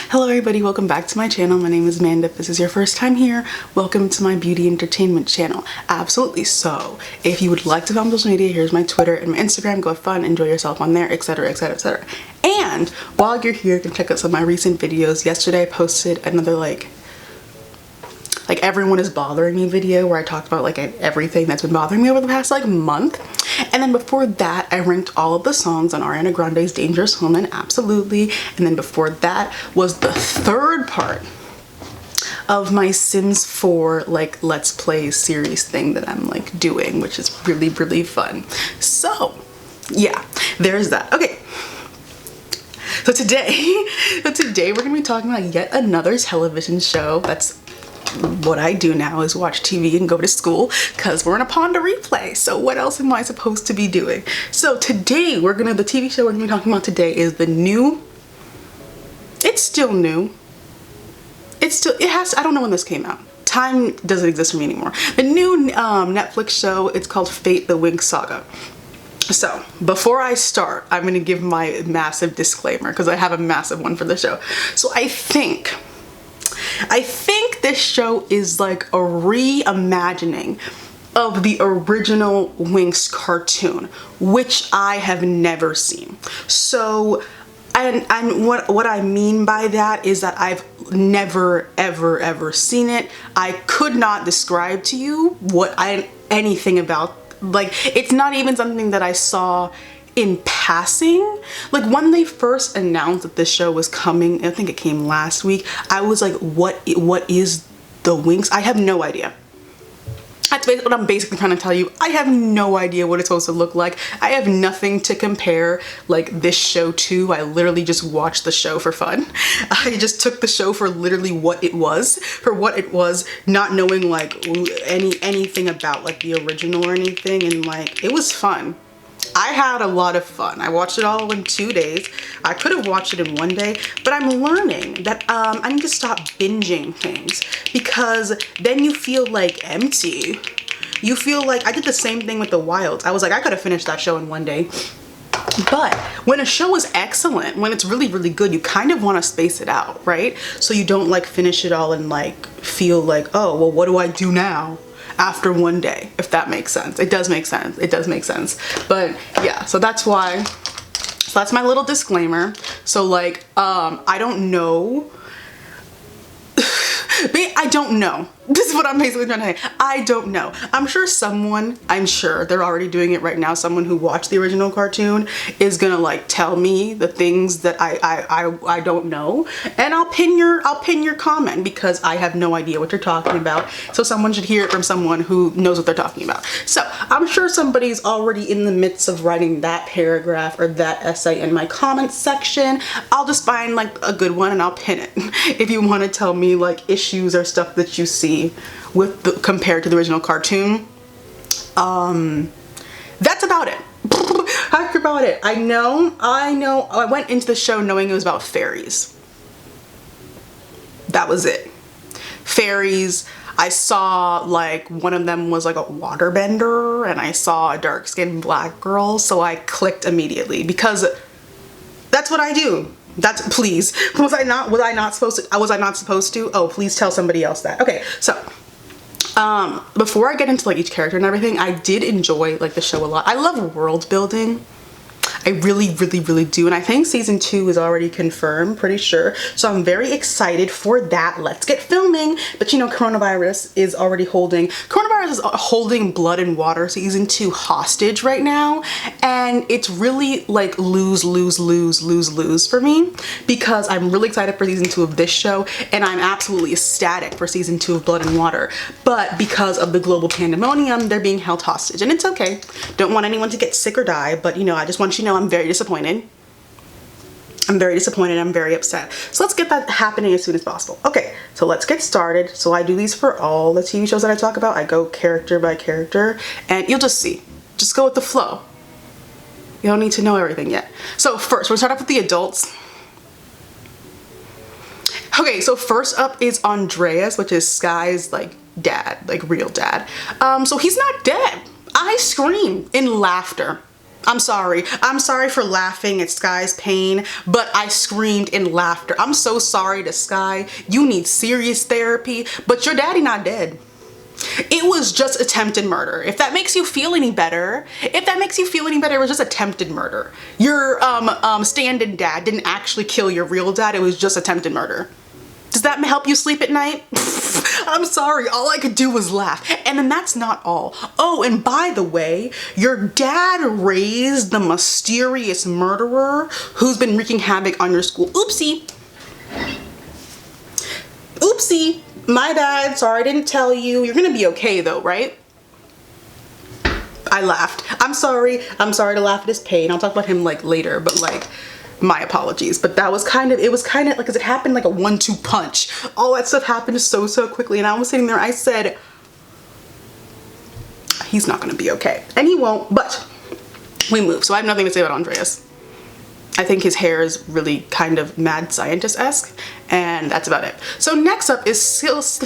Hello everybody, welcome back to my channel. My name is Amanda. If this is your first time here, welcome to my beauty entertainment channel. Absolutely. So if you would like to follow me on social media, here's my Twitter and my Instagram. Go have fun, enjoy yourself on there, etc, etc, etc. And while you're here, you can check out some of my recent videos. Yesterday I posted another like everyone is bothering me video where I talked about like everything that's been bothering me over the past like month. And then before that, I ranked all of the songs on Ariana Grande's Dangerous Woman, absolutely. And then before that was the third part of my Sims 4 like Let's Play series thing that I'm like doing, which is really, really fun. So yeah, there's that. Okay. So today we're gonna be talking about yet another television show. That's what I do now, is watch TV and go to school because we're in a pond to replay. So what else am I supposed to be doing? So today the TV show we're gonna be talking about today is the new, it's still new. I don't know when this came out. Time doesn't exist for me anymore. The new Netflix show, it's called Fate, the Winx Saga. So before I start, I'm gonna give my massive disclaimer because I have a massive one for the show. So I think this show is like a reimagining of the original Winx cartoon, which I have never seen. So, and what I mean by that is that I've never ever seen it. I could not describe to you anything about, like, it's not even something that I saw in passing. Like when they first announced that this show was coming, I think it came last week, I was like, what is the Winx? I have no idea. That's what I'm basically trying to tell you. I have no idea what it's supposed to look like. I have nothing to compare like this show to. I literally just watched the show for fun. I just took the show for literally what it was, not knowing like anything about like the original or anything, and like it was fun. I had a lot of fun. I watched it all in 2 days. I could have watched it in 1 day, but I'm learning that I need to stop binging things because then you feel like empty. You feel like, I did the same thing with The Wilds. I was like, I could have finished that show in 1 day. But when a show is excellent, when it's really, really good, you kind of want to space it out, right? So you don't like finish it all and like feel like, oh, well, what do I do now after 1 day, if that makes sense. It does make sense. It does make sense. But yeah, so that's why, so that's my little disclaimer. So like, I don't know. I don't know. This is what I'm basically trying to say. I don't know. I'm sure they're already doing it right now. Someone who watched the original cartoon is gonna like tell me the things that I don't know, and I'll pin your comment because I have no idea what you're talking about. So someone should hear it from someone who knows what they're talking about. So I'm sure somebody's already in the midst of writing that paragraph or that essay in my comment section. I'll just find like a good one and I'll pin it. If you want to tell me like issues or stuff that you see with compared to the original cartoon, that's about it. That's about it. I know I went into the show knowing it was about fairies. That was it. Fairies. I saw like one of them was like a waterbender, and I saw a dark-skinned black girl, so I clicked immediately because that's what I do. Please, was I not supposed to? Oh, please tell somebody else that. Okay, so before I get into like each character and everything, I did enjoy like the show a lot. I love world building. I really, really, really do. And I think season 2 is already confirmed, pretty sure. So I'm very excited for that. Let's get filming. But you know, coronavirus is holding Blood and Water season 2 hostage right now. And it's really like lose for me, because I'm really excited for season 2 of this show. And I'm absolutely ecstatic for season 2 of Blood and Water. But because of the global pandemonium, they're being held hostage. And it's okay. Don't want anyone to get sick or die. But you know, I just want you to know I'm very disappointed. I'm very upset. So let's get that happening as soon as possible. Okay, so let's get started. So I do these for all the TV shows that I talk about. I go character by character, and you'll just see. Just go with the flow. You don't need to know everything yet. So first, we'll start off with the adults. Okay, so first up is Andreas, which is Sky's like dad, like real dad. So he's not dead. I screamed in laughter. I'm sorry. I'm sorry for laughing at Sky's pain, but I screamed in laughter. I'm so sorry to Sky. You need serious therapy, but your daddy not dead. It was just attempted murder. If that makes you feel any better, it was just attempted murder. Your stand-in dad didn't actually kill your real dad. It was just attempted murder. Does that help you sleep at night? I'm sorry, all I could do was laugh. And then that's not all. Oh, and by the way, your dad raised the mysterious murderer who's been wreaking havoc on your school. Oopsie. Oopsie. My bad. Sorry, I didn't tell you. You're gonna be okay though, right? I laughed. I'm sorry. I'm sorry to laugh at his pain. I'll talk about him like later, but like, my apologies. But that was kind of, it was kind of like, cause it happened like a 1-2 punch. All that stuff happened so quickly. And I was sitting there, I said, he's not gonna be okay. And he won't, but we move. So I have nothing to say about Andreas. I think his hair is really kind of mad scientist-esque, and that's about it. So next up is Silva,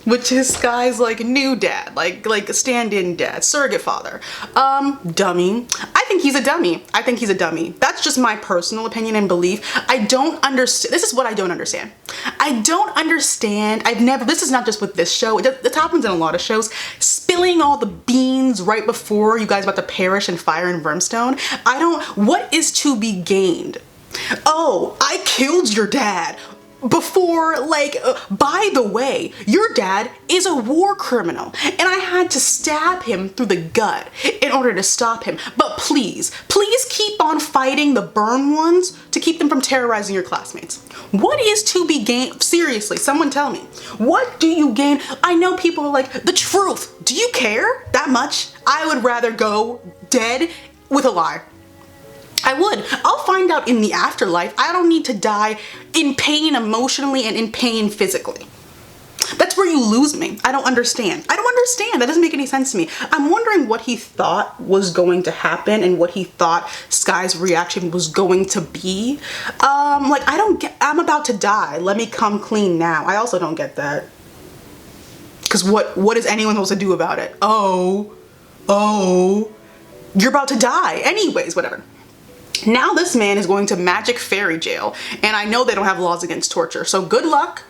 which is Sky's like new dad, like a stand-in dad, surrogate father. Dummy. I think he's a dummy. I think he's a dummy. That's just my personal opinion and belief. I don't understand. This is what I don't understand. I don't understand. This is not just with this show. It happens in a lot of shows. Spilling all the beans right before you guys about to perish in fire and brimstone. What is to be gained? Oh, I killed your dad before, like, by the way, your dad is a war criminal and I had to stab him through the gut in order to stop him. But please keep on fighting the burn ones to keep them from terrorizing your classmates. What is to be gained? Seriously, someone tell me. What do you gain? I know people are like, the truth. Do you care that much? I would rather go dead with a lie. I would. I'll find out in the afterlife. I don't need to die in pain emotionally and in pain physically. That's where you lose me. I don't understand. I don't understand. That doesn't make any sense to me. I'm wondering what he thought was going to happen and what he thought Sky's reaction was going to be. Like, I don't get, I'm about to die. Let me come clean now. I also don't get that. Because what is anyone supposed to do about it? Oh, you're about to die. Anyways, whatever. Now this man is going to magic fairy jail, and I know they don't have laws against torture, so good luck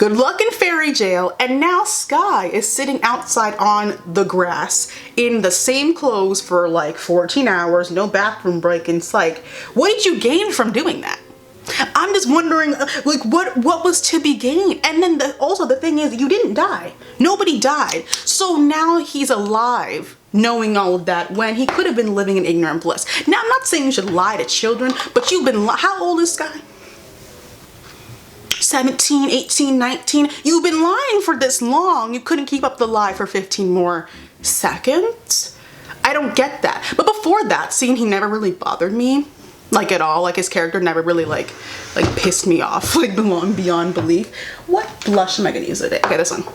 in fairy jail. And now Sky is sitting outside on the grass in the same clothes for like 14 hours, no bathroom break, and it's like, what did you gain from doing that? I'm just wondering, like, what was to be gained? And then also the thing is, you didn't die. Nobody died. So now he's alive, knowing all of that, when he could have been living in ignorant bliss. Now, I'm not saying you should lie to children, but you've been, how old is Sky? 17, 18, 19. You've been lying for this long. You couldn't keep up the lie for 15 more seconds. I don't get that. But before that scene, he never really bothered me. Like at all. Like his character never really like pissed me off, like beyond belief. What blush am I gonna use today? Okay, this one.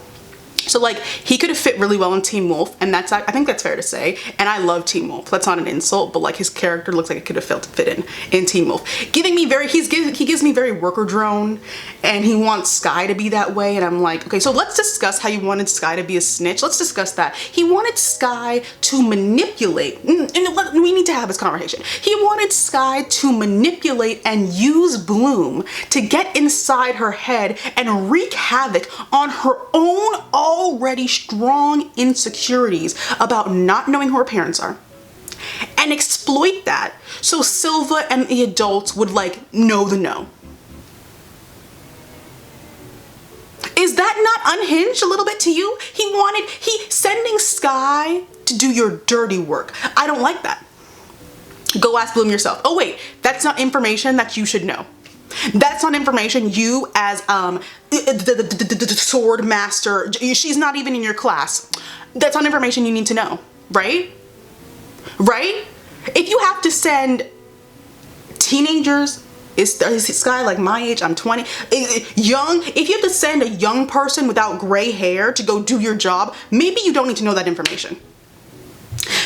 So like he could have fit really well in Teen Wolf, and I think that's fair to say. And I love Teen Wolf. That's not an insult, but like his character looks like it could have fit in Teen Wolf. Giving me he gives me very worker drone, and he wants Sky to be that way. And I'm like, okay, so let's discuss how you wanted Sky to be a snitch. Let's discuss that. He wanted Sky to manipulate, and we need to have this conversation. He wanted Sky to manipulate and use Bloom to get inside her head and wreak havoc on her own already strong insecurities about not knowing who her parents are, and exploit that so Silva and the adults would like know the no. Is that not unhinged a little bit to you? He sending Sky to do your dirty work. I don't like that. Go ask Bloom yourself. Oh wait, that's not information that you should know. That's not information you as the sword master, she's not even in your class. That's not information you need to know, right? Right? If you have to send teenagers, is Sky like my age? I'm 20. Young, if you have to send a young person without gray hair to go do your job, maybe you don't need to know that information.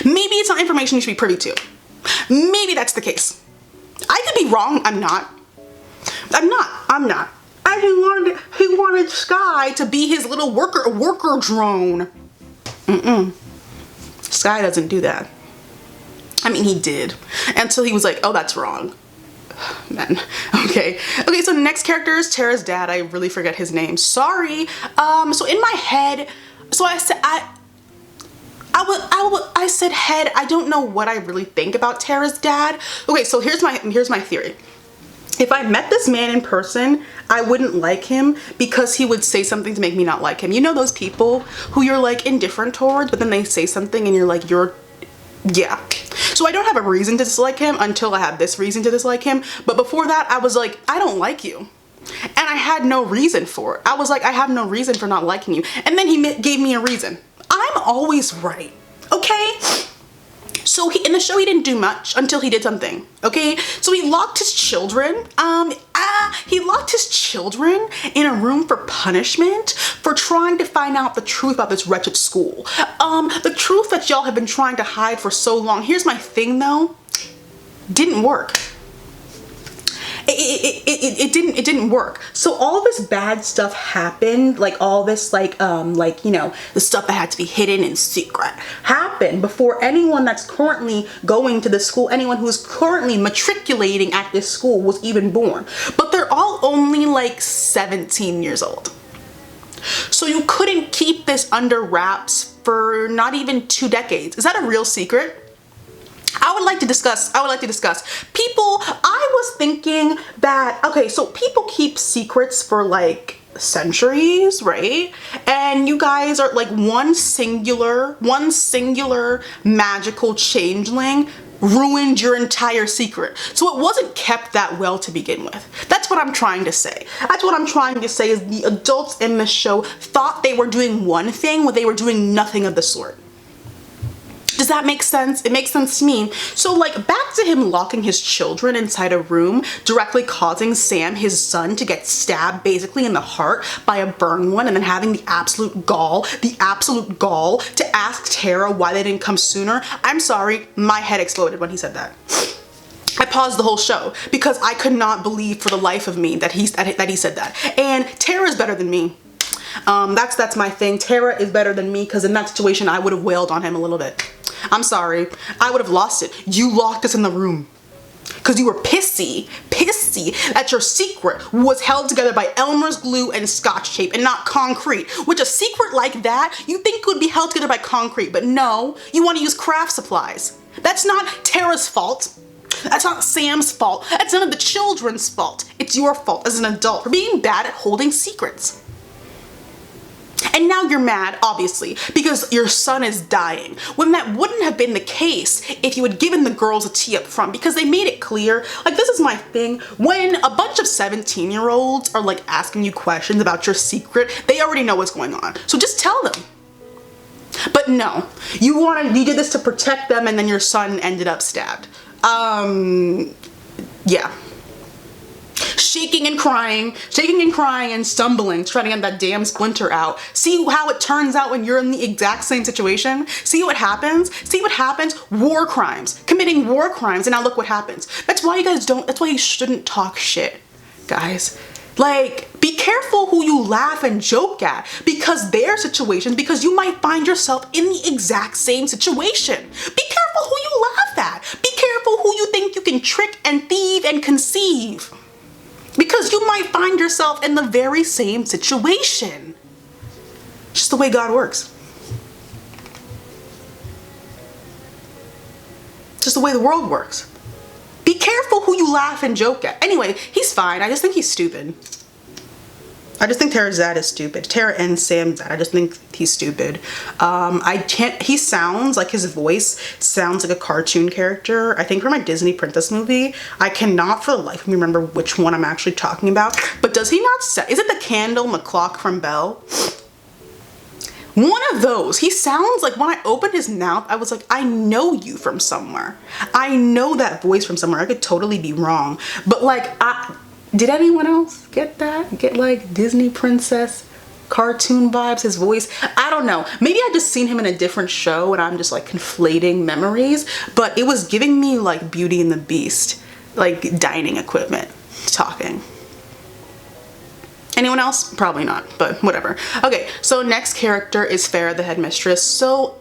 Maybe it's not information you should be privy to. Maybe that's the case. I could be wrong. I'm not. And he wanted Sky to be his little worker drone. Sky guy doesn't do that. I mean, he did. Until he was like, oh, that's wrong. Men. Okay. Okay, so next character is Tara's dad. I really forget his name. Sorry. So in my head, so I said, I said head. I don't know what I really think about Tara's dad. Okay, so here's my theory. If I met this man in person, I wouldn't like him because he would say something to make me not like him. You know those people who you're like indifferent towards, but then they say something and you're like, yeah. So I don't have a reason to dislike him until I have this reason to dislike him. But before that, I was like, I don't like you. And I had no reason for it. I was like, I have no reason for not liking you. And then he gave me a reason. I'm always right, okay? So in the show, he didn't do much until he did something, okay? So he locked his children. He locked his children in a room for punishment for trying to find out the truth about this wretched school. The truth that y'all have been trying to hide for so long. Here's my thing though, didn't work. It didn't work. So all this bad stuff happened, like all this like you know, the stuff that had to be hidden in secret happened before anyone that's currently going to the school, anyone who's currently matriculating at this school was even born. But they're all only like 17 years old. So you couldn't keep this under wraps for not even 2 decades. Is that a real secret? I would like to discuss. People, I was thinking that, okay, so people keep secrets for like centuries, right? And you guys are like one singular magical changeling ruined your entire secret. So it wasn't kept that well to begin with. That's what I'm trying to say. That's what I'm trying to say is the adults in this show thought they were doing one thing when they were doing nothing of the sort. Does that make sense? It makes sense to me. So like back to him locking his children inside a room, directly causing Sam, his son, to get stabbed basically in the heart by a burned one, and then having the absolute gall to ask Tara why they didn't come sooner. I'm sorry, my head exploded when he said that. I paused the whole show because I could not believe for the life of me that he said that. And Tara's better than me. That's my thing. Tara is better than me because in that situation I would have wailed on him a little bit. I'm sorry. I would have lost it. You locked us in the room because you were pissy that your secret was held together by Elmer's glue and scotch tape and not concrete, which a secret like that you think would be held together by concrete, but no, you want to use craft supplies. That's not Tara's fault. That's not Sam's fault. That's none of the children's fault. It's your fault as an adult for being bad at holding secrets. And now you're mad, obviously, because your son is dying, when that wouldn't have been the case if you had given the girls a tea up front, because they made it clear. Like, this is my thing. When a bunch of 17-year-olds are like asking you questions about your secret, they already know what's going on. So just tell them. But no, you did this to protect them, and then your son ended up stabbed. Yeah. Shaking and crying and stumbling, trying to get that damn splinter out. See how it turns out when you're in the exact same situation? See what happens? War crimes. Committing war crimes, and now look what happens. That's why you shouldn't talk shit, guys. Like, be careful who you laugh and joke at, because because you might find yourself in the exact same situation. Be careful who you laugh at. Be careful who you think you can trick and thieve and conceive, because you might find yourself in the very same situation. Just the way God works. Just the way the world works. Be careful who you laugh and joke at. Anyway, he's fine. I just think he's stupid. I just think Tara's dad is stupid. Tara and Sam's dad. I just think he's stupid. He sounds like, his voice sounds like a cartoon character. I think from a Disney princess movie. I cannot for the life of me remember which one I'm actually talking about. But does he not say, is it the candle McClock from Belle? One of those. He sounds like, when I opened his mouth, I was like, I know you from somewhere. I know that voice from somewhere. I could totally be wrong. But like, did anyone else get that? Get like Disney princess cartoon vibes, his voice? I don't know. Maybe I just seen him in a different show and I'm just like conflating memories, but it was giving me like Beauty and the Beast, like dining equipment talking. Anyone else? Probably not, but whatever. Okay, so next character is Farrah, the headmistress. So,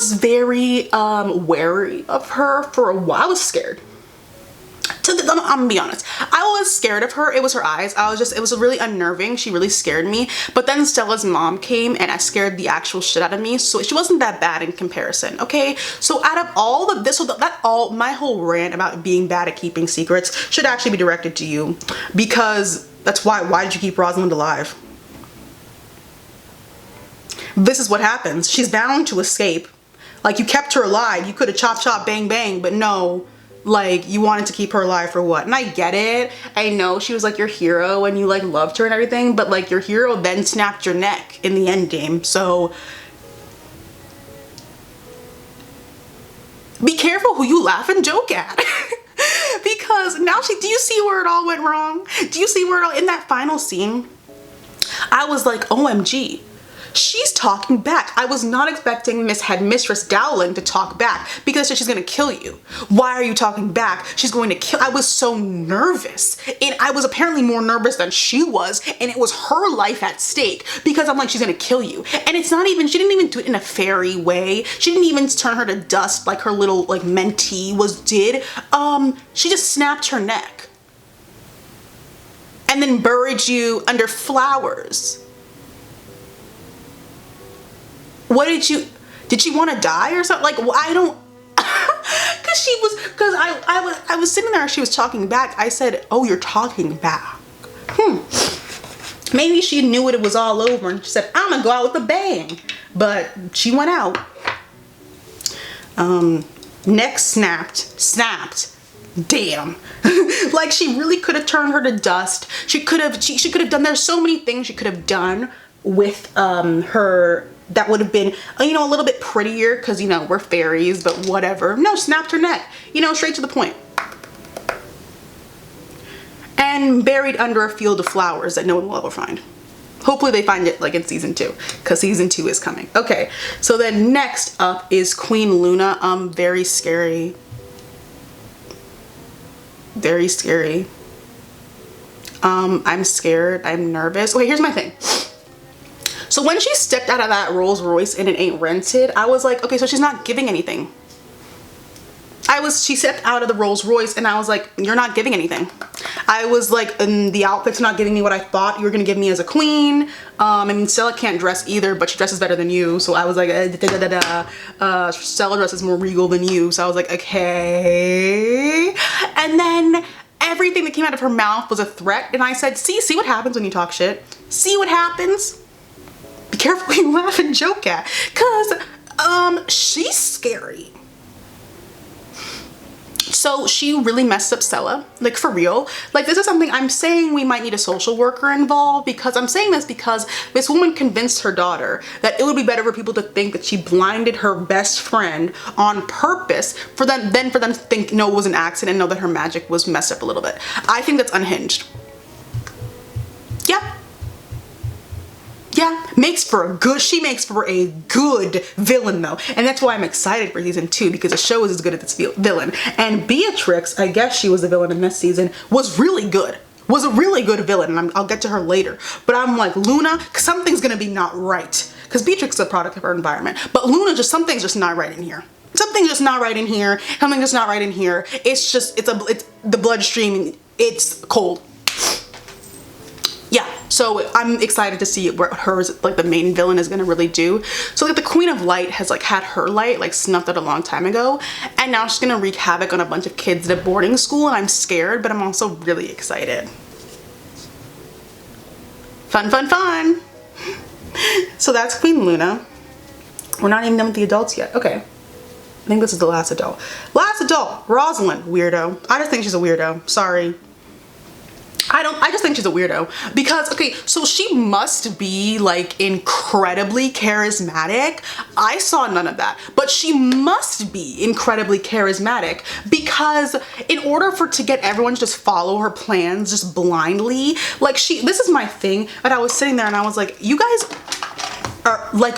was very wary of her for a while. I was scared. I'm gonna be honest. I was scared of her. It was her eyes. It was really unnerving. She really scared me. But then Stella's mom came and I scared the actual shit out of me. So she wasn't that bad in comparison. Okay. So out of all of this, my whole rant about being bad at keeping secrets should actually be directed to you, because that's why did you keep Rosalind alive? This is what happens. She's bound to escape. Like, you kept her alive. You could have chop chop bang bang, but no. Like, you wanted to keep her alive for what? And I get it. I know she was like your hero and you like loved her and everything, but like your hero then snapped your neck in the end game. So be careful who you laugh and joke at. Because now do you see where it all went wrong? Do you see where in that final scene, I was like, OMG. She's talking back. I was not expecting Headmistress Dowling to talk back, because she's gonna kill you. Why are you talking back? She's going to kill. I was so nervous. And I was apparently more nervous than she was, and it was her life at stake, because I'm like, she's gonna kill you. And it's not even, she didn't even do it in a fairy way. She didn't even turn her to dust like her little like mentee did. She just snapped her neck. And then buried you under flowers. What did she want to die or something? Like, well, I don't, because I was sitting there, she was talking back. I said, oh, you're talking back. Maybe she knew it was all over and she said, I'm gonna go out with a bang. But she went out. Neck snapped. Damn. Like, she really could have turned her to dust. She could have done, there's so many things she could have done with her that would have been, you know, a little bit prettier, because, you know, we're fairies, but whatever. No, snapped her neck, you know, straight to the point. And buried under a field of flowers that no one will ever find. Hopefully they find it like in season 2, because season 2 is coming. Okay, so then next up is Queen Luna. Very scary. Very scary. I'm scared, I'm nervous. Okay, here's my thing. So when she stepped out of that Rolls Royce and it ain't rented, I was like, okay, so she's not giving anything. She stepped out of the Rolls Royce and I was like, you're not giving anything. I was like, the outfit's not giving me what I thought you were gonna give me as a queen. I mean, Stella can't dress either, but she dresses better than you. So I was like, Stella dresses more regal than you. So I was like, okay. And then everything that came out of her mouth was a threat. And I said, see what happens when you talk shit? See what happens? Be careful what you laugh and joke at, because she's scary. So she really messed up Stella, like for real. Like, this is something I'm saying we might need a social worker involved, because I'm saying this because this woman convinced her daughter that it would be better for people to think that she blinded her best friend on purpose for them to think no, it was an accident, and know that her magic was messed up a little bit. I think that's unhinged. Yeah, she makes for a good villain though. And that's why I'm excited for season 2, because the show is as good as its villain. And Beatrix, I guess she was the villain in this season, was really good. Was a really good villain, and I'll get to her later. But I'm like, Luna, something's gonna be not right. Because Beatrix is a product of her environment. But Luna, something's just not right in here. Something's just not right in here. Something's just not right in here. It's the bloodstream, it's cold. Yeah, so I'm excited to see what hers, like the main villain, is gonna really do. So like the Queen of Light has like had her light like snuffed out a long time ago, and now she's gonna wreak havoc on a bunch of kids at a boarding school, and I'm scared, but I'm also really excited. Fun, fun, fun. So that's Queen Luna. We're not even done with the adults yet. Okay. I think this is the last adult. Last adult, Rosalind, weirdo. I just think she's a weirdo. Sorry. I just think she's a weirdo, because, okay, so she must be like incredibly charismatic. I saw none of that, but she must be incredibly charismatic, because in order to get everyone to just follow her plans just blindly, like this is my thing, but I was sitting there and I was like, you guys are like,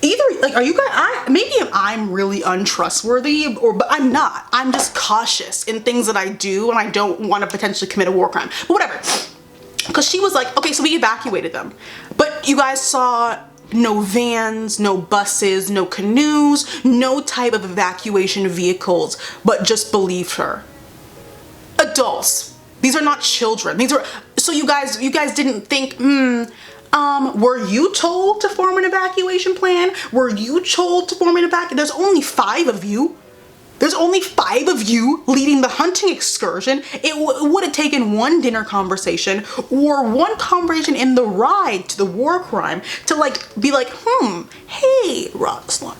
either like, are you guys, maybe I'm really untrustworthy, but I'm not. I'm just cautious in things that I do, and I don't want to potentially commit a war crime, but whatever. Because she was like, okay, so we evacuated them, but you guys saw no vans, no buses, no canoes, no type of evacuation vehicles, but just believed her. Adults. These are not children. These are, so you guys didn't think, were you told to form an evacuation plan? Were you told to form an evacuation? There's only 5 of you. There's only 5 of you leading the hunting excursion. It would have taken one dinner conversation or one conversation in the ride to the war crime to like be like, hey, Rosalind,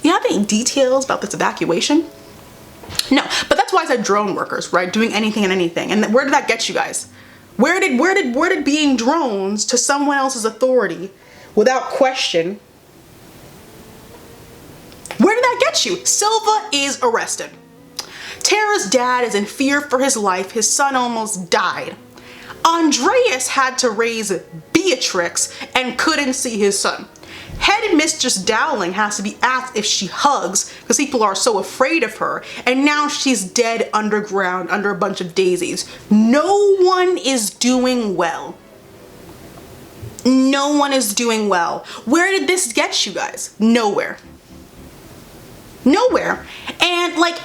you have any details about this evacuation? No, but that's why I said drone workers, right? Doing anything and anything. And where did that get you guys? Where did being drones to someone else's authority without question, where did that get you? Silva is arrested. Tara's dad is in fear for his life. His son almost died. Andreas had to raise Beatrix and couldn't see his son. Head Mistress Dowling has to be asked if she hugs because people are so afraid of her, and now she's dead underground under a bunch of daisies. No one is doing well. No one is doing well. Where did this get you guys? Nowhere. Nowhere. And like,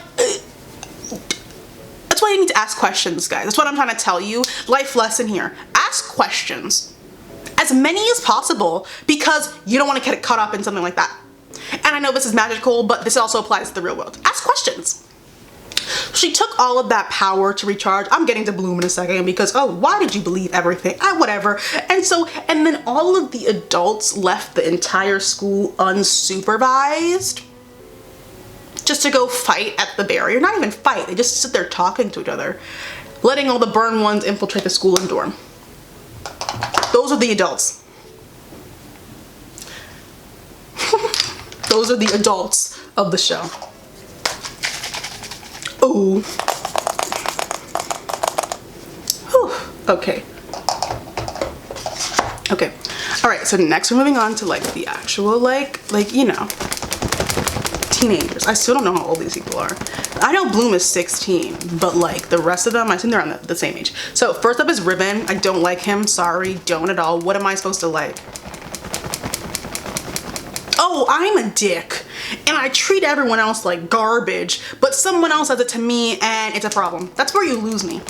that's why you need to ask questions, guys. That's what I'm trying to tell you. Life lesson here. Ask questions. As many as possible, because you don't want to get caught up in something like that. And I know this is magical, but this also applies to the real world. Ask questions. She took all of that power to recharge. I'm getting to Bloom in a second because, oh, why did you believe everything? Whatever. And then all of the adults left the entire school unsupervised just to go fight at the barrier. Not even fight, they just sit there talking to each other, letting all the burned ones infiltrate the school and dorm. Those are the adults. Those are the adults of the show. Ooh. Whew. Okay. Okay. All right, so next we're moving on to like the actual like, you know, teenagers. I still don't know how old these people are. I know Bloom is 16, but like the rest of them, I think they're on the same age. So first up is Ribbon. I don't like him. Sorry, don't at all. What am I supposed to like? Oh, I'm a dick. And I treat everyone else like garbage, but someone else does it to me and it's a problem. That's where you lose me.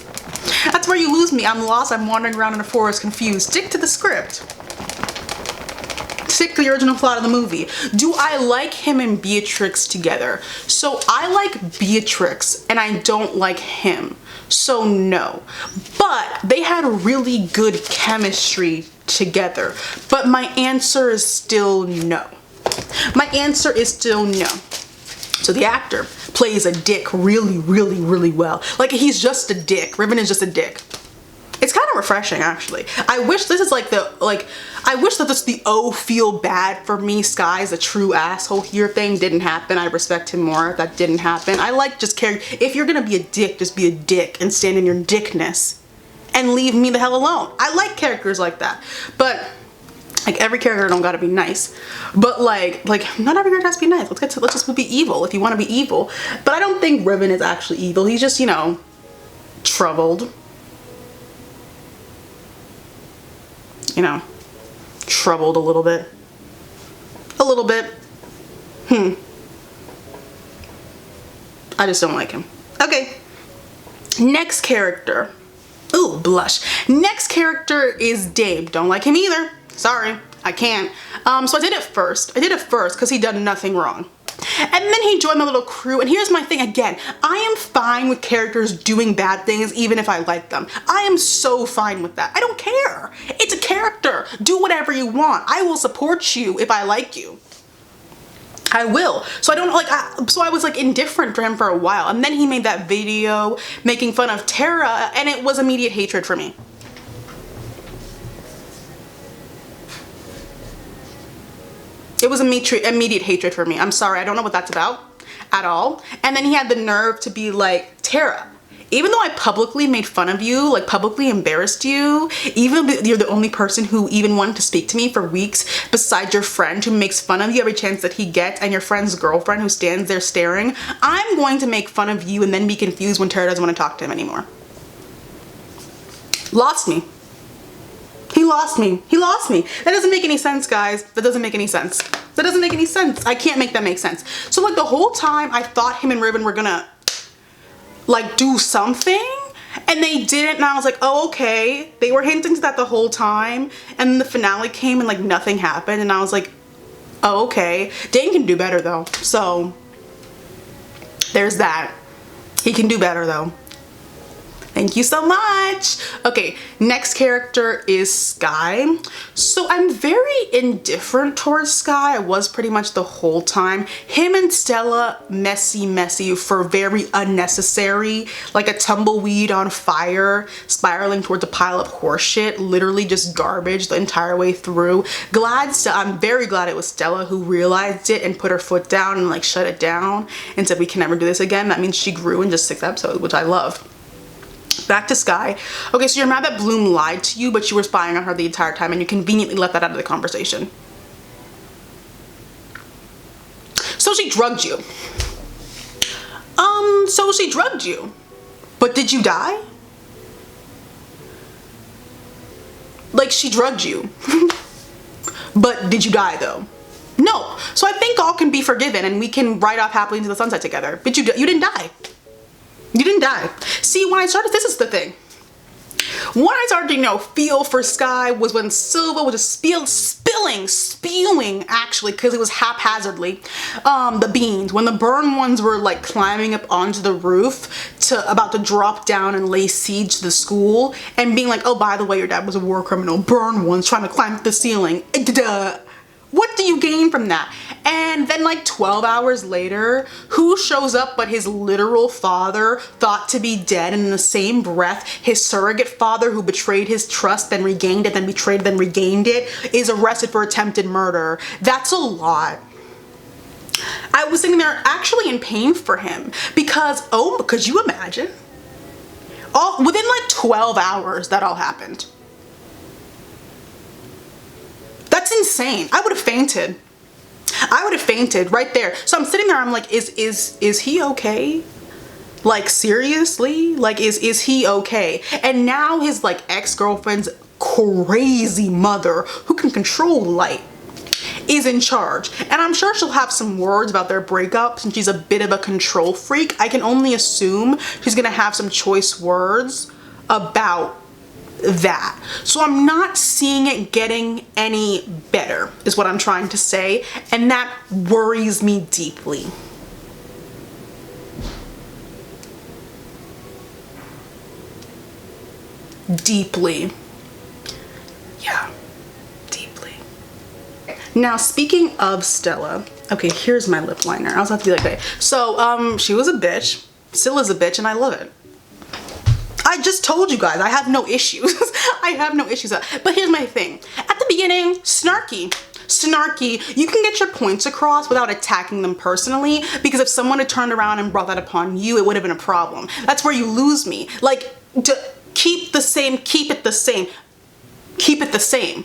That's where you lose me. I'm lost. I'm wandering around in a forest confused. Stick to the script. Stick to the original plot of the movie. Do I like him and Beatrix together? So I like Beatrix and I don't like him. So no. But they had really good chemistry together. But my answer is still no. My answer is still no. So the actor plays a dick really, really, really well. Like he's just a dick. Ribbon is just a dick. It's kind of refreshing, actually. I wish this is like I wish that this the oh feel bad for me Sky's a true asshole here thing didn't happen. I respect him more if that didn't happen. I like just caring. If you're gonna be a dick, just be a dick and stand in your dickness and leave me the hell alone. I like characters like that. But like every character don't gotta be nice. But like not every character has to be nice. Let's just be evil if you want to be evil. But I don't think Ribbon is actually evil. He's just, you know, troubled. You know, troubled a little bit. A little bit. I just don't like him. Okay. Next character. Ooh, blush. Next character is Dave. Don't like him either. Sorry, I can't. So I did it first. Because he done nothing wrong. And then he joined my little crew, and here's my thing again. I am fine with characters doing bad things even if I like them. I am so fine with that. I don't care. It's a character. Do whatever you want. I will support you if I like you. I will. So I don't like, so I was like indifferent for him for a while, and then he made that video making fun of Tara, and it was immediate hatred for me. It was immediate hatred for me. I'm sorry, I don't know what that's about at all. And then he had the nerve to be like, Tara, even though I publicly made fun of you, like publicly embarrassed you, even if you're the only person who even wanted to speak to me for weeks besides your friend who makes fun of you every chance that he gets and your friend's girlfriend who stands there staring, I'm going to make fun of you and then be confused when Tara doesn't want to talk to him anymore. Lost me. He lost me. He lost me. That doesn't make any sense, guys. That doesn't make any sense. That doesn't make any sense. I can't make that make sense. So like the whole time I thought him and Ribbon were gonna like do something, and they didn't, and I was like, oh, okay. They were hinting to that the whole time, and then the finale came and like nothing happened, and I was like, oh, okay. Dane can do better though. So there's that. He can do better though. Thank you so much. Okay, next character is Sky. So I'm very indifferent towards Sky. I was pretty much the whole time. Him and Stella, messy for very unnecessary, like a tumbleweed on fire, spiraling towards a pile of horseshit, literally just garbage the entire way through. I'm very glad it was Stella who realized it and put her foot down and like shut it down and said we can never do this again. That means she grew in just 6 episodes, which I love. Back to Sky. Okay, so you're mad that Bloom lied to you, but you were spying on her the entire time and you conveniently left that out of the conversation. So she drugged you. So she drugged you. But did you die? Like, she drugged you. But did you die though? No. So I think all can be forgiven and we can ride off happily into the sunset together. But you didn't die. You didn't die. See, when I started, this is the thing. When I started to, you know, feel for Sky was when Silva was just spewing actually, because it was haphazardly, the beans. When the burn ones were like climbing up onto the roof about to drop down and lay siege to the school and being like, oh, by the way, your dad was a war criminal. Burn ones trying to climb up the ceiling. Duh. What do you gain from that? And then like 12 hours later, who shows up but his literal father, thought to be dead, and in the same breath, his surrogate father who betrayed his trust, then regained it, then betrayed, then regained it, is arrested for attempted murder. That's a lot. I was sitting there actually in pain for him because, oh, could you imagine? Within like 12 hours that all happened. That's insane. I would have fainted. I would have fainted right there. So I'm sitting there, I'm like, is he okay? Like, seriously? Like, is he okay? And now his like ex-girlfriend's crazy mother, who can control light, is in charge. And I'm sure she'll have some words about their breakup since she's a bit of a control freak. I can only assume she's gonna have some choice words about that. So I'm not seeing it getting any better is what I'm trying to say, and that worries me deeply. Deeply. Yeah, deeply. Now, speaking of Stella, okay, here's my lip liner. I was about to be like, okay. So she was a bitch, still is a bitch, and I love it. I just told you guys, I have no issues. I have no issues. But here's my thing. At the beginning, snarky. You can get your points across without attacking them personally, because if someone had turned around and brought that upon you, it would have been a problem. That's where you lose me. Like, to keep the same, keep it the same. Keep it the same.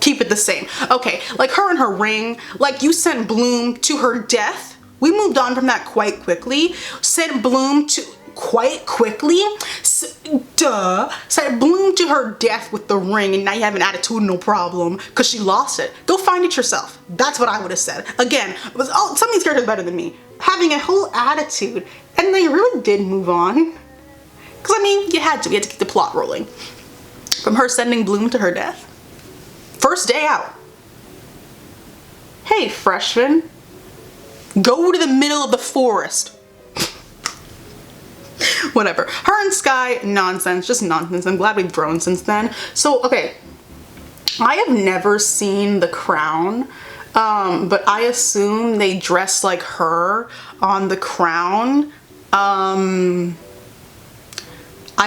Keep it the same. Okay, like her and her ring, like you sent Bloom to her death. We moved on from that quite quickly. Sent Bloom to quite quickly. Sent Bloom to her death with the ring, and now you have an attitudinal problem because she lost it. Go find it yourself. That's what I would have said. Again, some of these characters are better than me. Having a whole attitude, and they really did move on. Because I mean, you had to keep the plot rolling. From her sending Bloom to her death. First day out. Hey, freshman. Go to the middle of the forest. Whatever. Her and Sky, nonsense, just nonsense. I'm glad we've grown since then. So, okay, I have never seen The Crown, but I assume they dress like her on The Crown. I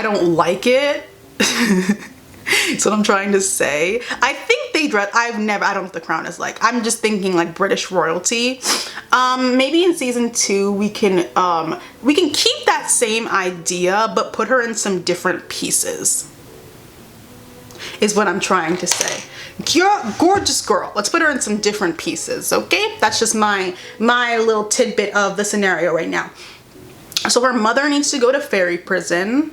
don't like it. That's what I'm trying to say. I think they dress, I don't know what The Crown is like. I'm just thinking like British royalty. Maybe in season 2 we can keep that same idea but put her in some different pieces. Is what I'm trying to say. Gorgeous girl. Let's put her in some different pieces, okay? That's just my little tidbit of the scenario right now. So her mother needs to go to fairy prison.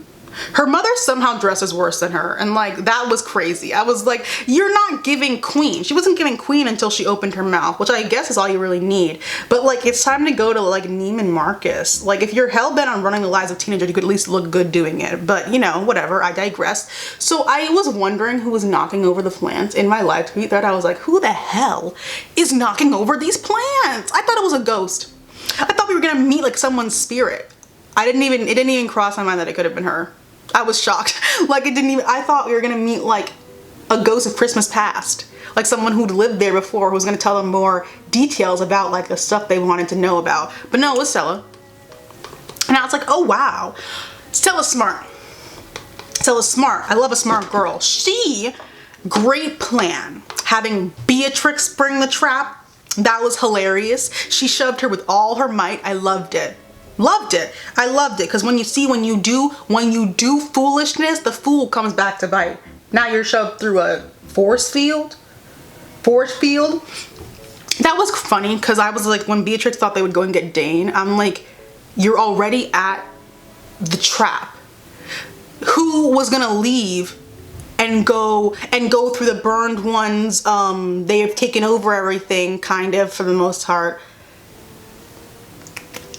Her mother somehow dresses worse than her, and like that was crazy. I was like, you're not giving queen. She wasn't giving queen until she opened her mouth, which I guess is all you really need. But like, it's time to go to like Neiman Marcus. Like, if you're hell-bent on running the lives of teenagers, you could at least look good doing it. But you know, whatever, I digress. So I was wondering who was knocking over the plants. In my live tweet thread, I was like, who the hell is knocking over these plants? I thought it was a ghost. I thought we were gonna meet like someone's spirit. It didn't even cross my mind that it could have been her. I was shocked. Like, I thought we were gonna meet like a ghost of Christmas past. Like someone who'd lived there before who was gonna tell them more details about like the stuff they wanted to know about. But no, it was Stella. And I was like, oh wow. Stella's smart. Stella's smart. I love a smart girl. Great plan. Having Beatrix spring the trap. That was hilarious. She shoved her with all her might. I loved it. Loved it. I loved it, because when you do foolishness, the fool comes back to bite. Now you're shoved through a force field. That was funny, because I was like, when Beatrix thought they would go and get Dane, I'm like, you're already at the trap. Who was gonna leave and go through the burned ones? They have taken over everything, kind of, for the most part,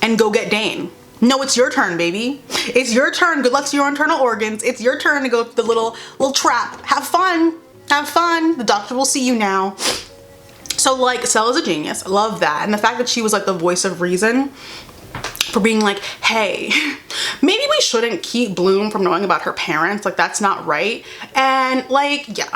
and go get Dane. No, it's your turn, baby. It's your turn. Good luck to your internal organs. It's your turn to go through the little trap. Have fun. Have fun. The doctor will see you now. So like, Stella's a genius. I love that. And the fact that she was like the voice of reason for being like, hey, maybe we shouldn't keep Bloom from knowing about her parents. Like, that's not right. And like, yeah,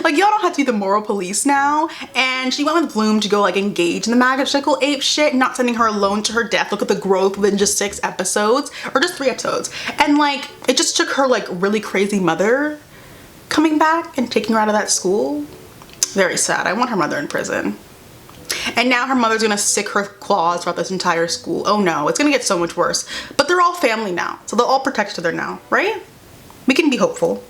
like, y'all don't have to be the moral police now. And she went with Bloom to go like engage in the magical ape shit, not sending her alone to her death. Look at the growth within just 6 episodes, or just 3 episodes. And like, it just took her like really crazy mother coming back and taking her out of that school. Very sad. I want her mother in prison. And now her mother's gonna sick her claws throughout this entire school. Oh no, it's gonna get so much worse. But they're all family now, so they'll all protect each other now, right? We can be hopeful.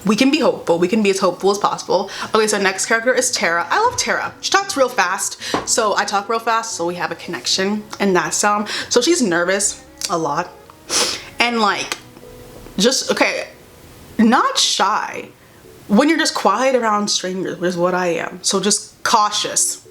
We can be hopeful. We can be as hopeful as possible. Okay, so next character is Tara. I love Tara. She talks real fast. So I talk real fast, so we have a connection in that sound. So she's nervous a lot. And like, just, okay, not shy. When you're just quiet around strangers, which is what I am. So just cautious.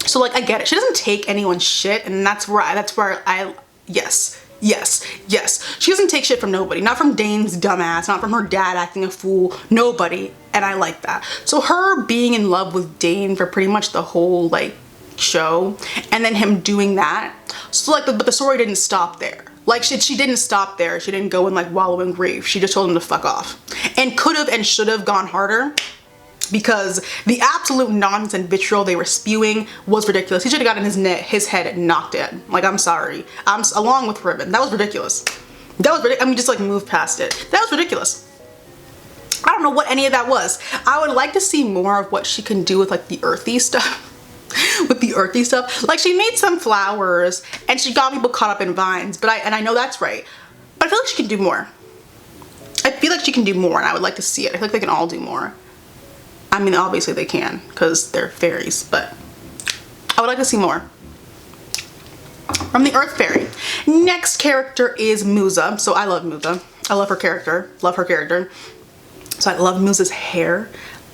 So like, I get it. She doesn't take anyone's shit, and that's where I, yes. She doesn't take shit from nobody. Not from Dane's dumbass, not from her dad acting a fool, nobody. And I like that. So her being in love with Dane for pretty much the whole like show, and then him doing that. So like, but the story didn't stop there. Like, she didn't stop there. She didn't go and like wallow in grief. She just told him to fuck off. And could have and should have gone harder, because the absolute nonsense and vitriol they were spewing was ridiculous. He should have gotten his head knocked in. Like, I'm sorry. Along with Ribbon. That was ridiculous. That was ridiculous. I mean, just like move past it. That was ridiculous. I don't know what any of that was. I would like to see more of what she can do with like the earthy stuff. With the earthy stuff. Like, she made some flowers and she got people caught up in vines, but I know that's right. But I feel like she can do more. I feel like she can do more, and I would like to see it. I feel like they can all do more. I mean, obviously they can, because they're fairies, but I would like to see more from the Earth Fairy. Next character is Muza. So I love Muza. I love her character. Love her character. So I love Muza's hair.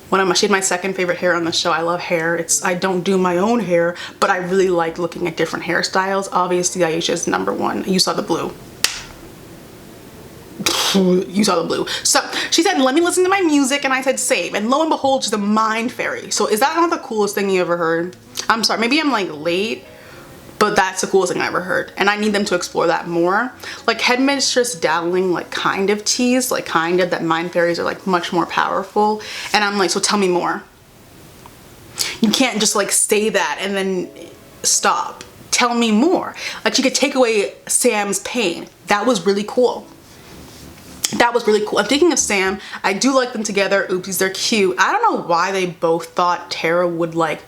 She had my second favorite hair on the show. I love hair. I don't do my own hair, but I really like looking at different hairstyles. Obviously, Aisha is #1. You saw the blue. You saw the blue. So she said, let me listen to my music, and I said save. And lo and behold, she's a mind fairy. So is that not the coolest thing you ever heard? I'm sorry, maybe I'm like late, but that's the coolest thing I ever heard. And I need them to explore that more. Like, Headmistress Dabbling like kind of teased, like kind of, that mind fairies are like much more powerful. And I'm like, so tell me more. You can't just like say that and then stop. Tell me more. Like, she could take away Sam's pain. That was really cool. That was really cool. I'm thinking of Sam. I do like them together. Oopsies, they're cute. I don't know why they both thought Tara would like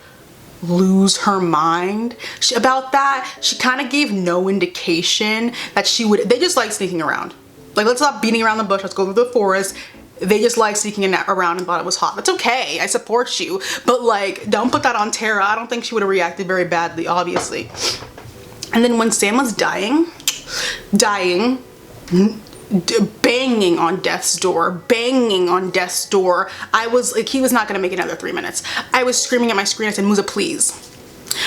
lose her mind about that. She kind of gave no indication that she would. They just like sneaking around. Like, let's stop beating around the bush. Let's go through the forest. They just like sneaking around and thought it was hot. That's okay. I support you. But like, don't put that on Tara. I don't think she would have reacted very badly, obviously. And then when Sam was dying, dying, banging on death's door, banging on death's door. I was like, he was not gonna make another 3 minutes. I was screaming at my screen. I said, Muza, please.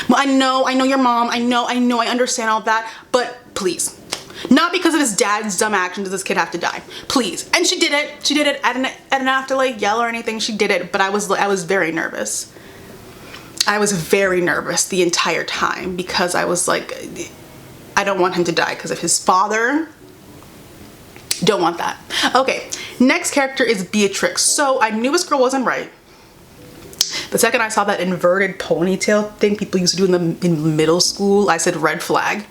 I know your mom. I know, I understand all that, but please. Not because of his dad's dumb actions does this kid have to die. Please. And she did it. She did it. I didn't have to like yell or anything. She did it, but I was very nervous. I was very nervous the entire time because I was like, I don't want him to die because of his father. Don't want that. Okay, next character is Beatrix. So I knew this girl wasn't right. The second I saw that inverted ponytail thing people used to do in middle school, I said red flag.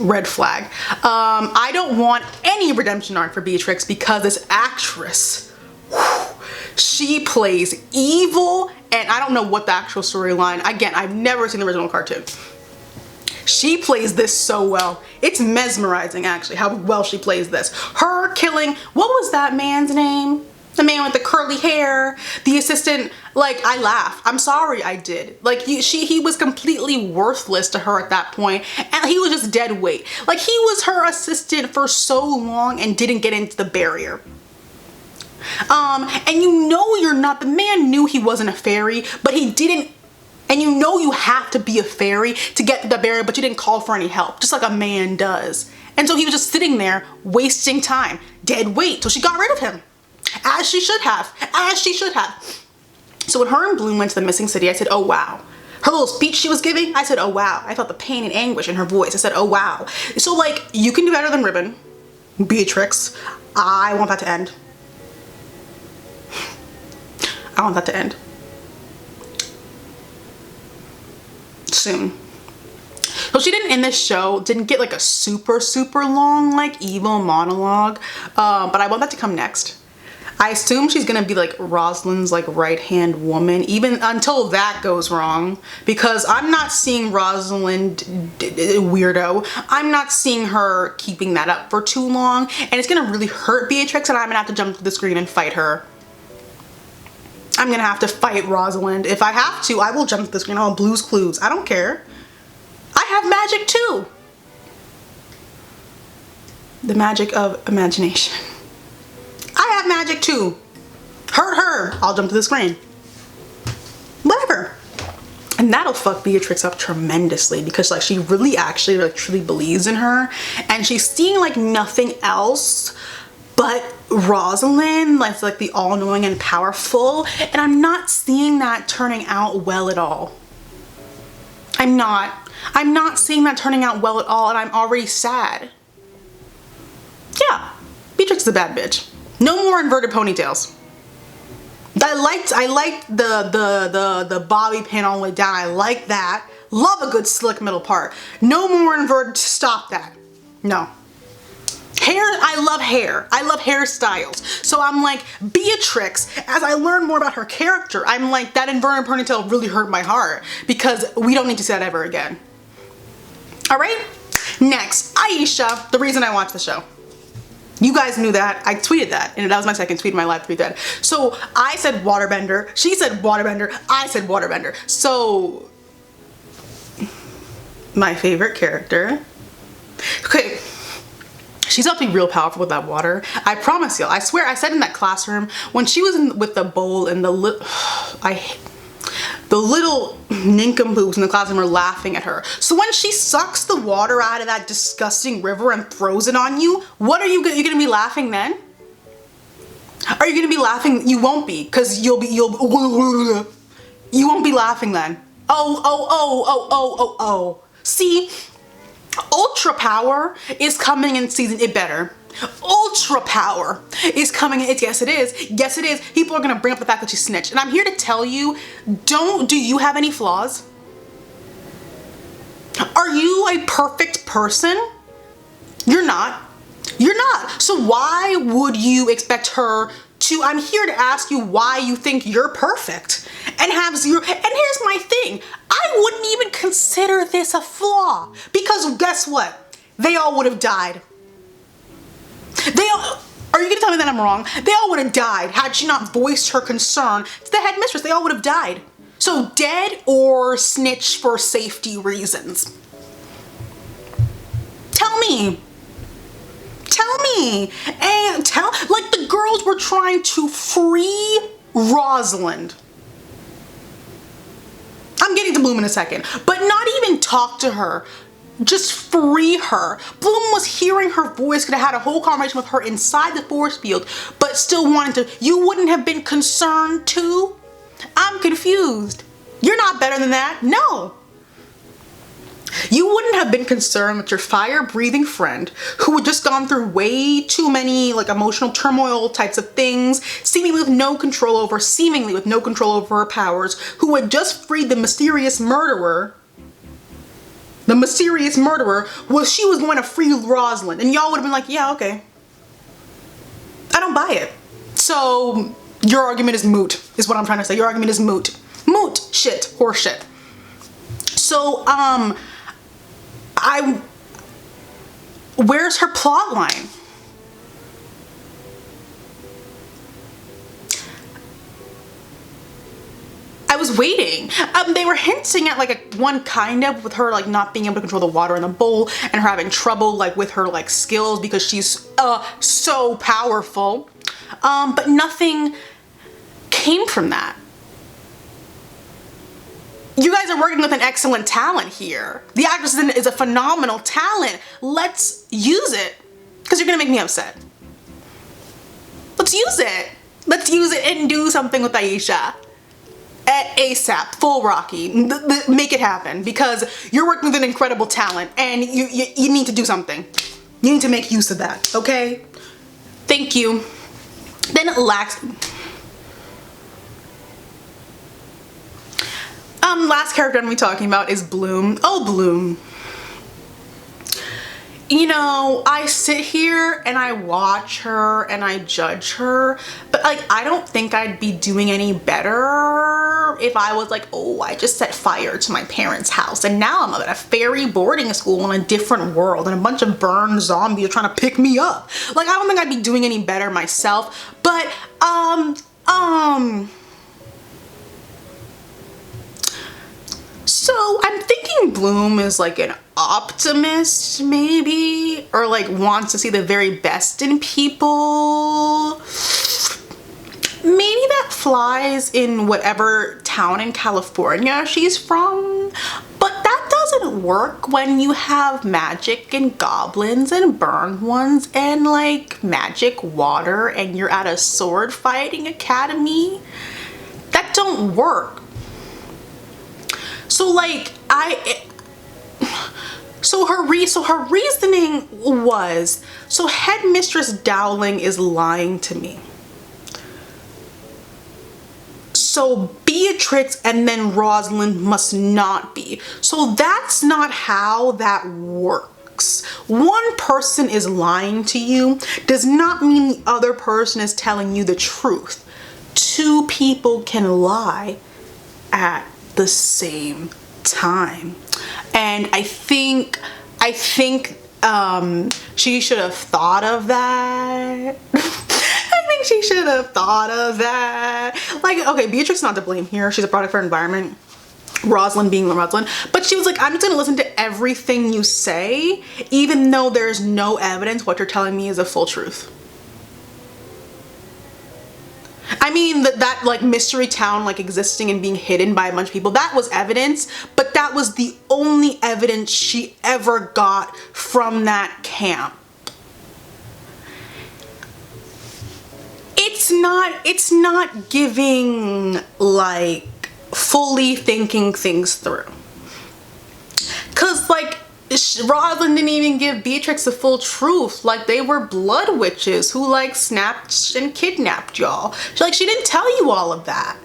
Red flag. I don't want any redemption arc for Beatrix because this actress, she plays evil, and I don't know what the actual storyline. Again, I've never seen the original cartoon. She plays this so well. It's mesmerizing, actually, how well she plays this. Her killing, what was that man's name? The man with the curly hair, the assistant. Like, I laughed. I'm sorry I did. Like, he was completely worthless to her at that point, and he was just dead weight. Like, he was her assistant for so long and didn't get into the barrier. And you know you're not, the man knew he wasn't a fairy, but he didn't. And you know you have to be a fairy to get to the barrier, but you didn't call for any help, just like a man does. And so he was just sitting there wasting time, dead weight, till she got rid of him. As she should have, as she should have. So when her and Bloom went to the missing city, I said, oh wow. Her little speech she was giving, I said, oh wow. I felt the pain and anguish in her voice. I said, oh wow. So like, you can do better than Ribbon, Beatrix. I want that to end. I want that to end. Soon. So she didn't, in this show, didn't get like a super long like evil monologue, but I want that to come next. I assume she's gonna be like Rosalind's like right-hand woman, even until that goes wrong, because I'm not seeing Rosalind weirdo. I'm not seeing her keeping that up for too long, and it's gonna really hurt Beatrix, and I'm gonna have to jump to the screen and fight her. I'm gonna have to fight Rosalind. If I have to, I will jump to the screen on Blue's Clues. I don't care. I have magic too. The magic of imagination. I have magic too. Hurt her. I'll jump to the screen. Whatever. And that'll fuck Beatrix up tremendously because like she really actually like truly believes in her, and she's seeing like nothing else but Rosalind, like the all-knowing and powerful, and I'm not seeing that turning out well at all. I'm not seeing that turning out well at all, and I'm already sad. Yeah, Beatrix is a bad bitch. No more inverted ponytails. I liked the bobby pin all the way down. I like that. Love a good slick middle part. No more inverted. Stop that. No. Hair, I love hair. I love hairstyles. So I'm like, Beatrix, as I learn more about her character, I'm like, that inverted ponytail really hurt my heart because we don't need to see that ever again. All right? Next, Aisha, the reason I watched the show. You guys knew that. I tweeted that, and that was my second tweet in my live tweet that. So I said waterbender, she said waterbender, I said waterbender. So, my favorite character. Okay. She's about to be real powerful with that water. I promise y'all. I swear, I said in that classroom when she was with the bowl and the little nincompoops in the classroom are laughing at her. So when she sucks the water out of that disgusting river and throws it on you, what are you gonna be laughing then? Are you gonna be laughing? You won't be, because you won't be laughing then. Oh. See? Ultra power is coming in season, it better. Ultra power is coming in, yes it is. Yes it is. People are gonna bring up the fact that she snitched. And I'm here to tell you, do you have any flaws? Are you a perfect person? You're not. You're not. So why would you expect her to, I'm here to ask you why you think you're perfect and have zero, and here's my thing. I wouldn't even consider this a flaw because guess what? They all would have died. Are you gonna tell me that I'm wrong? They all would have died had she not voiced her concern to the headmistress. They all would have died. So dead or snitch for safety reasons. Tell me. Tell me. And tell, like, the girls were trying to free Rosalind. I'm getting to Bloom in a second, but not even talk to her. Just free her. Bloom was hearing her voice, could have had a whole conversation with her inside the force field, but still wanted to. You wouldn't have been concerned too? I'm confused. You're not better than that. No. You wouldn't have been concerned with your fire-breathing friend who had just gone through way too many like emotional turmoil types of things, seemingly with no control over her powers, who had just freed the mysterious murderer. The mysterious murderer was, she was going to free Rosalind, and y'all would have been like, yeah, okay. I don't buy it. So your argument is moot, is what I'm trying to say. Your argument is moot. Moot shit, horse shit. So, where's her plot line? I was waiting. They were hinting at like one kind of with her like not being able to control the water in the bowl and her having trouble like with her like skills because she's so powerful. But nothing came from that. You guys are working with an excellent talent here. The actress is a phenomenal talent. Let's use it. Because you're gonna make me upset. Let's use it. Let's use it and do something with Aisha. ASAP, full Rocky, make it happen, because you're working with an incredible talent and you need to do something. You need to make use of that, okay? Thank you. Then last character I'm gonna be talking about is Bloom. Oh, Bloom. You know, I sit here and I watch her and I judge her, but like, I don't think I'd be doing any better if I was like, oh, I just set fire to my parents' house and now I'm at a fairy boarding school in a different world and a bunch of burned zombies are trying to pick me up. Like, I don't think I'd be doing any better myself, but, so I'm thinking Bloom is like an optimist maybe, or like wants to see the very best in people. Maybe that flies in whatever town in California she's from, but that doesn't work when you have magic and goblins and burned ones and like magic water and you're at a sword fighting academy. That don't work. So like her reasoning was, so Headmistress Dowling is lying to me. So Beatrix and then Rosalind must not be. So that's not how that works. One person is lying to you does not mean the other person is telling you the truth. Two people can lie at the same time. And I think she should have thought of that. I think she should have thought of that. Like, okay, Beatrix is not to blame here. She's a product of her environment. Rosalind being Rosalind. But she was like, I'm just gonna listen to everything you say, even though there's no evidence what you're telling me is a full truth. I mean, that like mystery town like existing and being hidden by a bunch of people, that was evidence, but that was the only evidence she ever got from that camp. It's not giving like fully thinking things through. Cause like Rosalind didn't even give Beatrix the full truth. Like, they were blood witches who like snapped and kidnapped y'all. She didn't tell you all of that.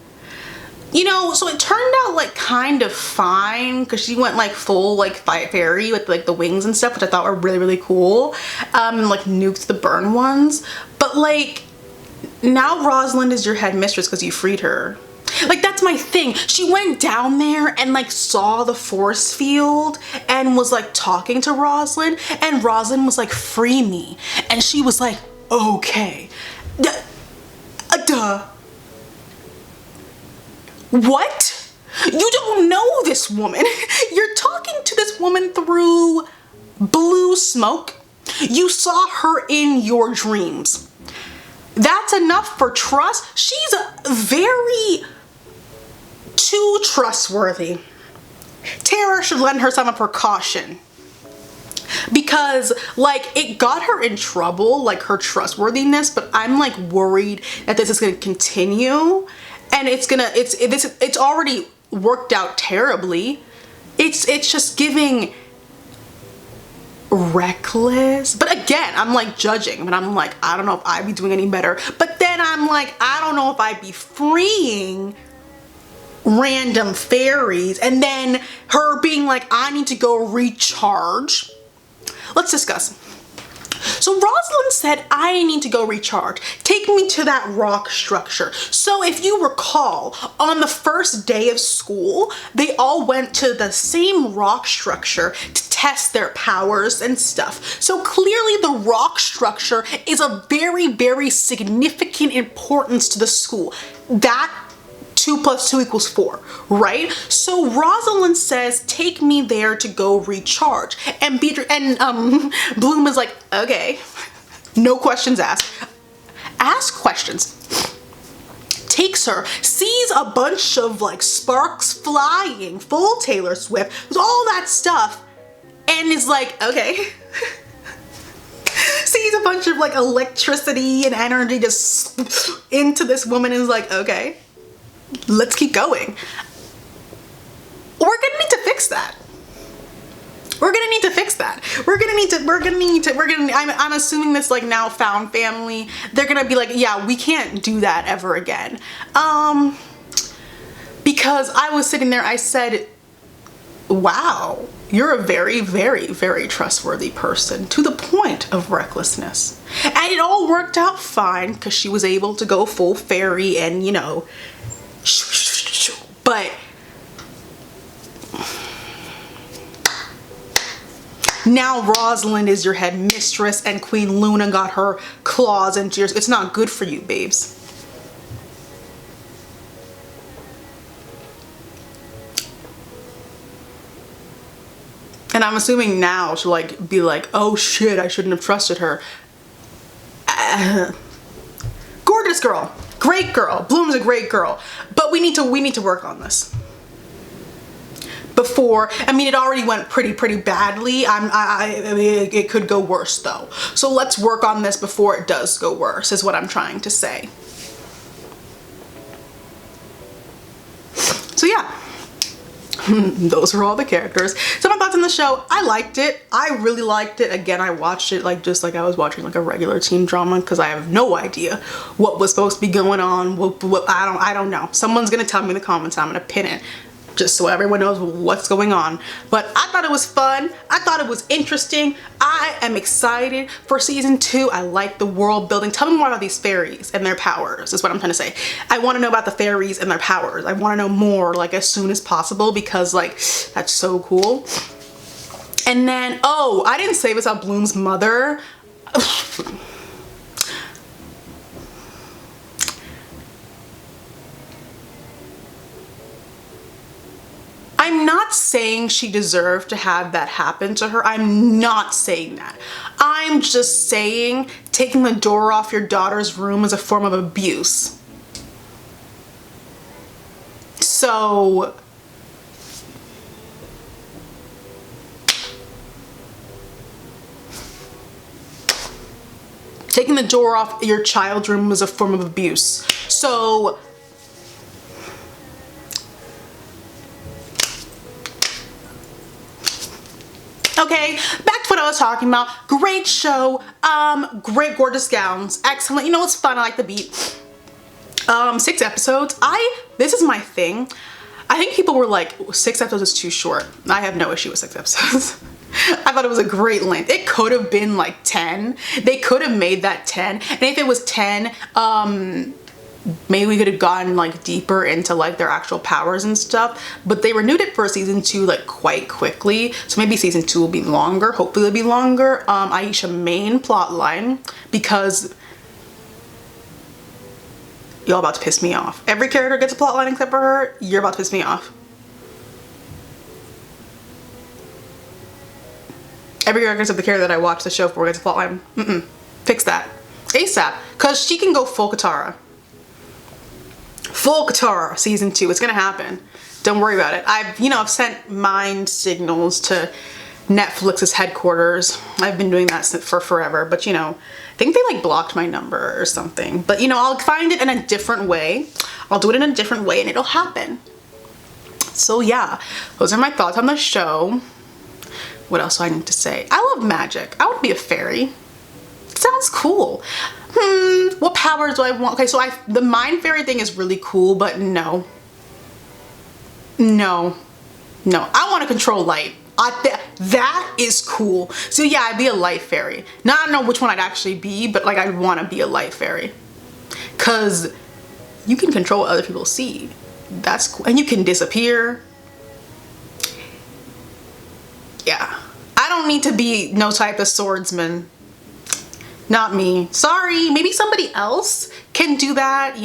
You know, so it turned out like kind of fine because she went like full like fairy with like the wings and stuff, which I thought were really, really cool. And like nuked the burn ones. But like, now Rosalind is your headmistress because you freed her. Like, that's my thing. She went down there and like saw the force field and was like talking to Rosalind, and Rosalind was like, free me. And she was like, okay. Duh. What? You don't know this woman. You're talking to this woman through blue smoke. You saw her in your dreams. That's enough for trust. She's very too trustworthy. Tara should lend her some of her caution. Because like it got her in trouble, like her trustworthiness, but I'm like worried that this is gonna continue and it's already worked out terribly. It's just giving reckless. But again, I'm like judging, but I'm like, I don't know if I'd be doing any better. But then I'm like, I don't know if I'd be freeing random fairies and then her being like, I need to go recharge. Let's discuss. So Rosalind said, I need to go recharge. Take me to that rock structure. So if you recall, on the first day of school, they all went to the same rock structure to test their powers and stuff. So clearly the rock structure is of very, very significant importance to the school. That 2 + 2 = 4, right? So Rosalind says, take me there to go recharge. And Beatrix and Bloom is like, okay, no questions asked. Ask questions. Takes her, sees a bunch of like sparks flying, full Taylor Swift, all that stuff, and is like, okay. Sees a bunch of like electricity and energy just into this woman and is like, okay. Let's keep going. We're gonna need to fix that. I'm assuming this like now found family, they're gonna be like, yeah, we can't do that ever again. Because I was sitting there, I said, wow, you're a very, very, very trustworthy person to the point of recklessness. And it all worked out fine because she was able to go full fairy and, you know, but now Rosalind is your head mistress and Queen Luna got her claws into yours. It's not good for you, babes. And I'm assuming now she'll like be like, oh shit, I shouldn't have trusted her. Gorgeous girl. Great girl. Bloom's a great girl. But we need to work on this. Before, I mean, it already went pretty badly. I mean, it could go worse though. So let's work on this before it does go worse, is what I'm trying to say. So yeah. Those are all the characters. So my thoughts on the show, I liked it. I really liked it. Again, I watched it like just like I was watching like a regular teen drama because I have no idea what was supposed to be going on. I don't know. Someone's gonna tell me in the comments. I'm gonna pin it just so everyone knows what's going on. But I thought it was fun. I thought it was interesting. I am excited for season 2. I like the world building. Tell me more about these fairies and their powers is what I'm trying to say. I want to know about the fairies and their powers. I want to know more like as soon as possible because like that's so cool. And then, oh, I didn't say this about Bloom's mother. I'm not saying she deserved to have that happen to her. I'm not saying that. I'm just saying taking the door off your daughter's room is a form of abuse. So taking the door off your child's room is a form of abuse. So okay, back to what I was talking about. Great show, great gorgeous gowns, excellent. You know, it's fun, I like the beat. 6 episodes. This is my thing. I think people were like, 6 episodes is too short. I have no issue with 6 episodes. I thought it was a great length. It could have been like 10. They could have made that 10. And if it was 10, maybe we could have gotten like deeper into like their actual powers and stuff, but they renewed it for season 2 like quite quickly, so maybe season 2 will be longer. Hopefully it'll be longer. Aisha main plot line, because y'all about to piss me off. Every character gets a plot line except for her. You're about to piss me off. Every records of the character that I watched the show for gets a plotline. Fix that. ASAP. Because she can go full Katara. Full Katara season 2. It's gonna happen. Don't worry about it. I've sent mind signals to Netflix's headquarters. I've been doing that for forever, but I think they like blocked my number or something. But I'll find it in a different way. I'll do it in a different way and it'll happen. So yeah, those are my thoughts on the show. What else do I need to say? I love magic. I would be a fairy. It sounds cool. What powers do I want? Okay, so the mind fairy thing is really cool, but no. No. I want to control light. That is cool. So yeah, I'd be a light fairy. Now I don't know which one I'd actually be, but like I'd want to be a light fairy. Cause you can control what other people see. That's cool. And you can disappear. Yeah. I don't need to be no type of swordsman. Not me. Sorry. Maybe somebody else can do that,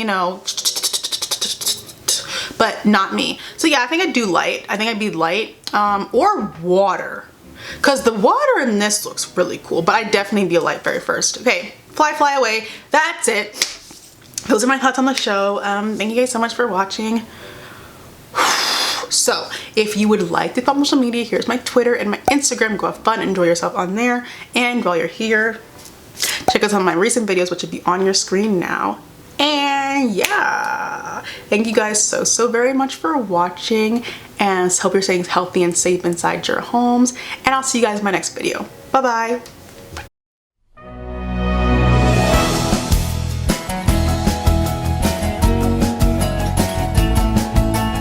but not me. So yeah, I think I'd do light. I think I'd be light, or water. Cause the water in this looks really cool, but I'd definitely be a light fairy first. Okay, fly away. That's it. Those are my thoughts on the show. Thank you guys so much for watching. So if you would like to follow social media, here's my Twitter and my Instagram. Go have fun, enjoy yourself on there. And while you're here, check out some of my recent videos, which will be on your screen now. And yeah, thank you guys so very much for watching, and hope you're staying healthy and safe inside your homes, and I'll see you guys in my next video. Bye bye.